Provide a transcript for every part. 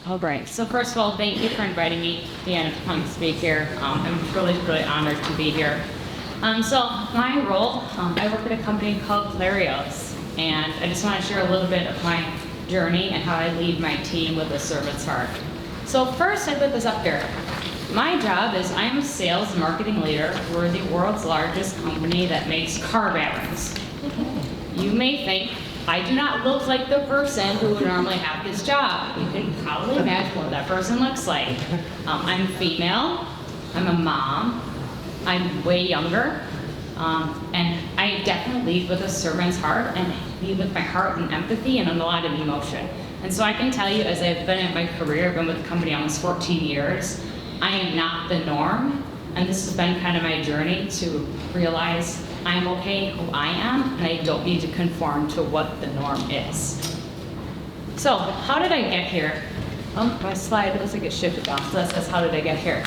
All right. So first of all, thank you for inviting me and to come speak here. I'm really, really honored to be here. So my role, I work at a company called Clarios, and I just want to share a little bit of my journey and how I lead my team with a servant's heart. So first, I put this up here. My job is I'm a sales and marketing leader. We're the world's largest company that makes car batteries. You may think I do not look like the person who would normally have this job. You can probably imagine what that person looks like. I'm female, I'm a mom, I'm way younger, and I definitely lead with a servant's heart and lead with my heart and empathy and a lot of emotion. And so I can tell you, as I've been in my career, I've been with the company almost 14 years, I am not the norm, and this has been kind of my journey to realize I'm okay who I am, and I don't need to conform to what the norm is. So, how did I get here? My slide looks like it shifted down, so that says, how did I get here?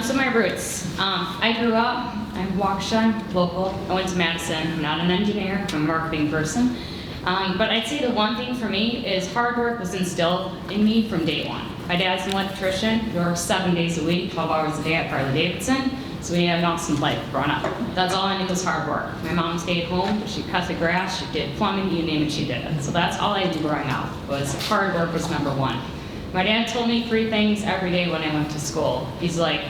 So my roots. I grew up, I'm Waukesha, local. I went to Madison. I'm not an engineer, I'm a marketing person. But I'd say the one thing for me is hard work was instilled in me from day one. My dad's an electrician. We worked 7 days a week, 12 hours a day at Harley-Davidson. So we had an awesome life growing up. That's all I knew was hard work. My mom stayed home, she cut the grass, she did plumbing, you name it, she did it. So that's all I did growing up, was hard work was number one. My dad told me 3 things every day when I went to school. He's like,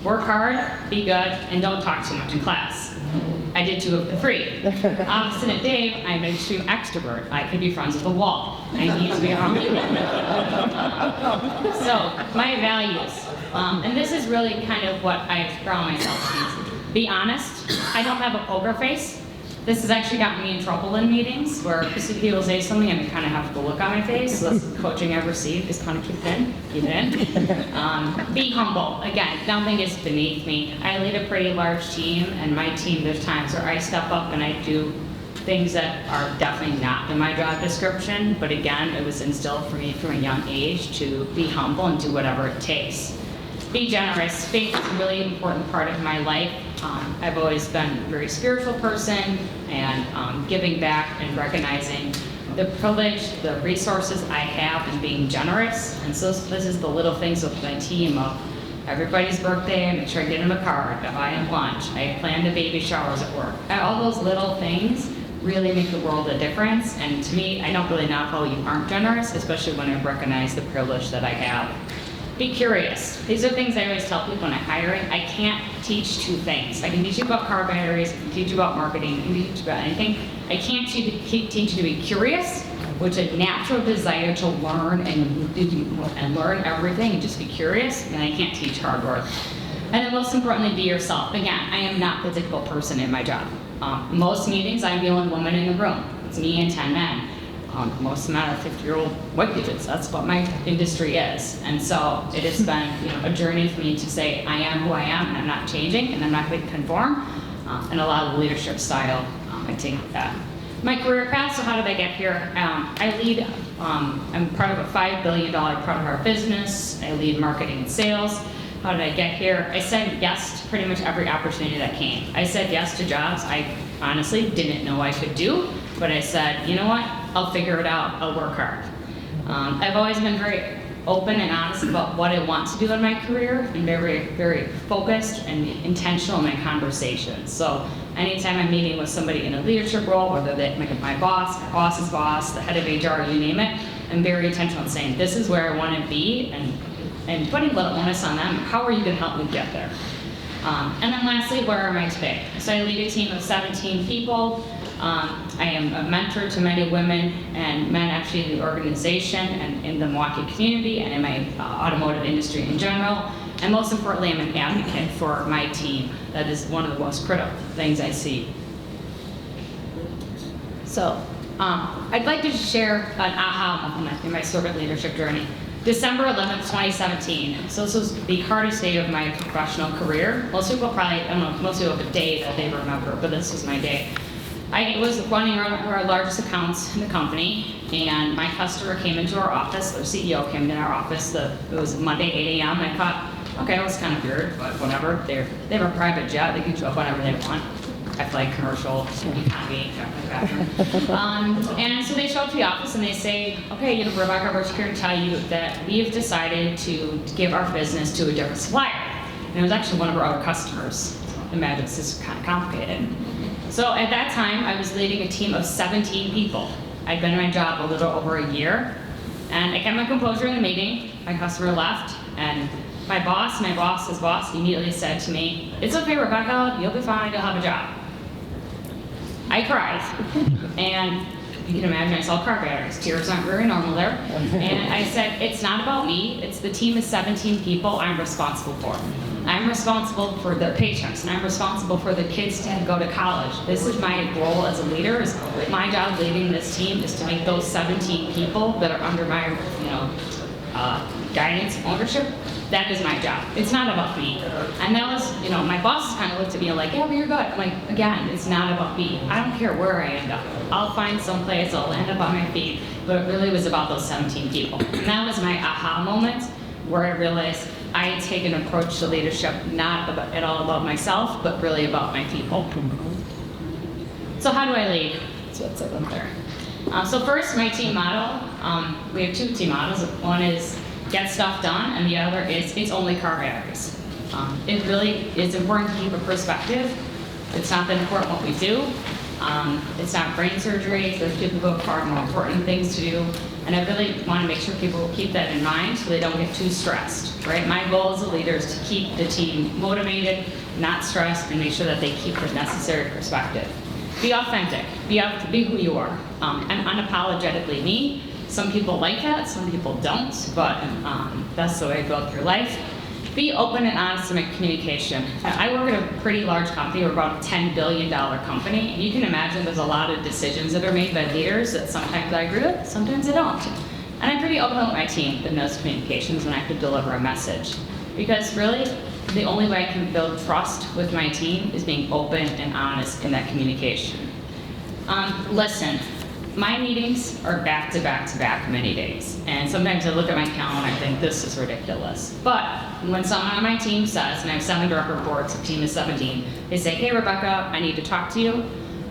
work hard, be good, and don't talk too much in class. I did 2 of the 3. Opposite of Dave, I'm an extreme extrovert. I could be friends with a wall. I need to be around people. So, my values. And this is really kind of what I've grown myself to. Be honest. I don't have a poker face. This has actually gotten me in trouble in meetings where people say something and I kind of have to look on my face. So that's the coaching I've received, is kind of keep it in. Be humble. Again, nothing is beneath me. I lead a pretty large team, and my team, there's times where I step up and I do things that are definitely not in my job description, but again, it was instilled for me from a young age to be humble and do whatever it takes. Be generous. Faith is a really important part of my life. I've always been a very spiritual person, and giving back and recognizing the privilege, the resources I have, and being generous. And so this is the little things with my team of everybody's birthday, I make sure I get them a card, I buy them lunch, I plan the baby showers at work. All those little things really make the world a difference. And to me, I don't really know how you aren't generous, especially when I recognize the privilege that I have. Be curious. These are things I always tell people when I'm hiring. I can't teach 2 things. I can teach you about car batteries, I can teach you about marketing, I can teach you about anything. I can't teach you to be curious, which is a natural desire to learn and learn everything and just be curious, and I can't teach hard work. And then most importantly, be yourself. Again, I am not the typical person in my job. Most meetings, I'm the only woman in the room. It's me and 10 men. Most amount of 50-year-old white digits. That's what my industry is. And so it has been a journey for me to say, I am who I am, and I'm not changing, and I'm not going to conform. And a lot of the leadership style, I take that. My career path, so how did I get here? I lead, I'm part of a $5 billion part of our business. I lead marketing and sales. How did I get here? I said yes to pretty much every opportunity that came. I said yes to jobs I honestly didn't know I could do, but I said, you know what? I'll figure it out, I'll work hard. I've always been very open and honest about what I want to do in my career, and very, very focused and intentional in my conversations. So anytime I'm meeting with somebody in a leadership role, whether they're my boss, my boss's boss, the head of HR, you name it, I'm very intentional in saying, this is where I want to be, and putting a little onus on them. How are you going to help me get there? And then lastly, where am I today? So I lead a team of 17 people. I am a mentor to many women and men actually in the organization and in the Milwaukee community and in my automotive industry in general. And most importantly, I'm an advocate for my team. That is one of the most critical things I see. So I'd like to share an aha moment in my servant leadership journey. December 11th, 2017. So this was the hardest day of my professional career. Most people probably, I don't know, most people have a day that they remember, but this was my day. I was running our largest accounts in the company, and my customer came into our office, their CEO came into our office, it was Monday, 8 a.m., and I thought, okay, that was kind of weird, but whatever. They have a private jet, they can show up whenever they want. F-like commercial economy bathroom. And so they show up to the office and they say, okay, you know, Rebecca, we're here to tell you that we've decided to give our business to a different supplier. And it was actually one of our other customers. So imagine this is kind of complicated. So at that time, I was leading a team of 17 people. I'd been in my job a little over a year, and I kept my composure in the meeting. My customer left, and my boss's boss immediately said to me, "It's okay, Rebecca, you'll be fine, you'll have a job." I cried, and you can imagine I saw car batteries. Tears aren't very normal there. And I said, it's not about me, it's the team of 17 people I'm responsible for. I'm responsible for their paychecks, and I'm responsible for the kids to go to college. This is my role as a leader. Is my job leading this team is to make those 17 people that are under my, guidance, ownership. That is my job. It's not about me. And that was, my boss kind of looked at me like, yeah, but you're good. I'm like, again, it's not about me. I don't care where I end up. I'll find some place, I'll end up on my feet. But it really was about those 17 people. And that was my aha moment where I realized I had taken an approach to leadership, not at all about myself, but really about my people. So how do I lead? So that's up there. So first, my team model. We have two team models. One is get stuff done, and the other is it's only car batteries. It really is important to keep a perspective. It's not that important what we do. It's not brain surgery. There's people who have far more important things to do. And I really want to make sure people keep that in mind so they don't get too stressed, right? My goal as a leader is to keep the team motivated, not stressed, and make sure that they keep the necessary perspective. Be authentic. Be who you are. I'm unapologetically me. Some people like that, some people don't, but that's the way I go through life. Be open and honest in my communication. I work at a pretty large company. We're about a $10 billion company. And you can imagine there's a lot of decisions that are made by leaders that sometimes I agree with, sometimes I don't. And I'm pretty open with my team in those communications when I have to deliver a message. Because really, the only way I can build trust with my team is being open and honest in that communication. Listen. My meetings are back to back to back many days, and sometimes I look at my calendar and I think this is ridiculous. But when someone on my team says, and I have 7 direct reports, a team of 17, they say, hey Rebecca, I need to talk to you.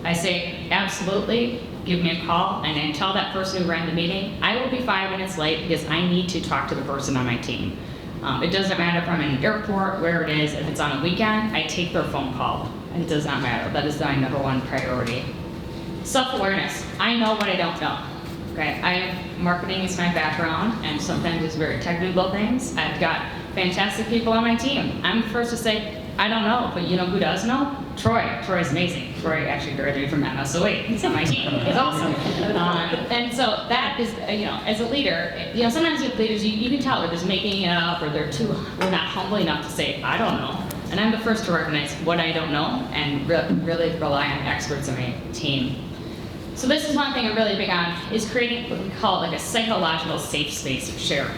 I say, absolutely, give me a call, and I tell that person who ran the meeting, I will be 5 minutes late because I need to talk to the person on my team. It doesn't matter if I'm in an airport, where it is, if it's on a weekend, I take their phone call. It does not matter. That is my #1 priority. Self-awareness. I know what I don't know. Okay, marketing is my background, and sometimes it's very technical things. I've got fantastic people on my team. I'm the first to say, I don't know, but you know who does know? Troy. Troy's amazing. Troy actually graduated from MSO8. He's on my team. He's awesome. And so that is, as a leader, sometimes with leaders, you can tell they're just making it up, or they're not humble enough to say, I don't know. And I'm the first to recognize what I don't know and really rely on experts in my team. So this is one thing I'm really big on, is creating what we call like a psychological safe space of sharing.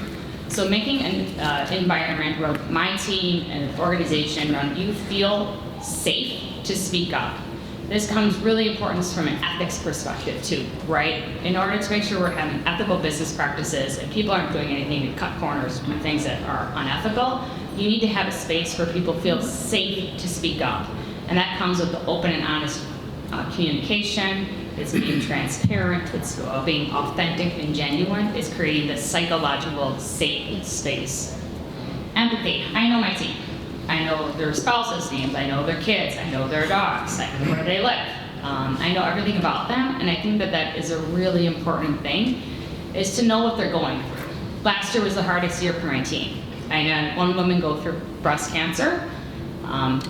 So making an environment where my team and organization around you feel safe to speak up. This comes really important from an ethics perspective too, right? In order to make sure we're having ethical business practices and people aren't doing anything to cut corners and do things that are unethical, you need to have a space where people feel safe to speak up. And that comes with the open and honest communication. It's being transparent, it's being authentic and genuine, it's creating this psychological safe space. Empathy. I know my team. I know their spouses' names, I know their kids, I know their dogs, I know where they live. I know everything about them, and I think that is a really important thing, is to know what they're going through. Last year was the hardest year for my team. I had one woman go through breast cancer.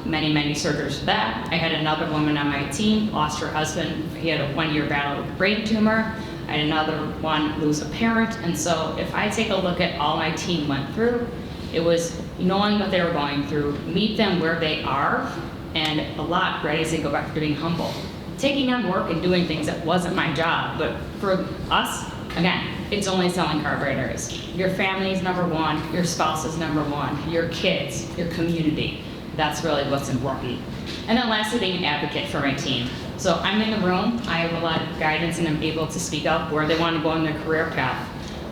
Many surgeries for that. I had another woman on my team, lost her husband. He had a 1-year battle with a brain tumor. I had another one lose a parent. And so if I take a look at all my team went through, it was knowing what they were going through, meet them where they are, and a lot, right, as they go back to being humble. Taking on work and doing things that wasn't my job, but for us, again, it's only selling carburetors. Your family is #1, your spouse is #1, your kids, your community. That's really what's important. And then lastly, being an advocate for my team. So I'm in the room, I have a lot of guidance, and I'm able to speak up where they want to go in their career path.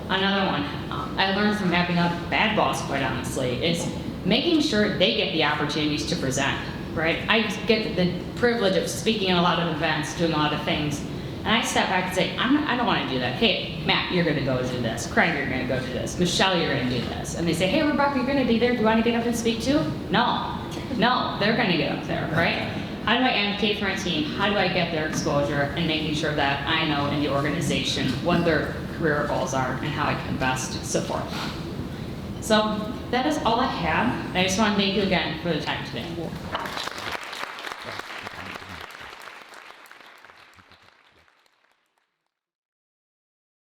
Another one, I learned from having a bad boss, quite honestly, is making sure they get the opportunities to present, right? I get the privilege of speaking at a lot of events, doing a lot of things. And I step back and say, I don't want to do that. Hey, Matt, you're going to go do this. Craig, you're going to go do this. Michelle, you're going to do this. And they say, hey, Rebecca, you're going to be there. Do you want to get up and speak too? No. No, they're going to get up there, right? How do I advocate for my team? How do I get their exposure and making sure that I know in the organization what their career goals are and how I can best support them? So that is all I have. I just want to thank you again for the time today.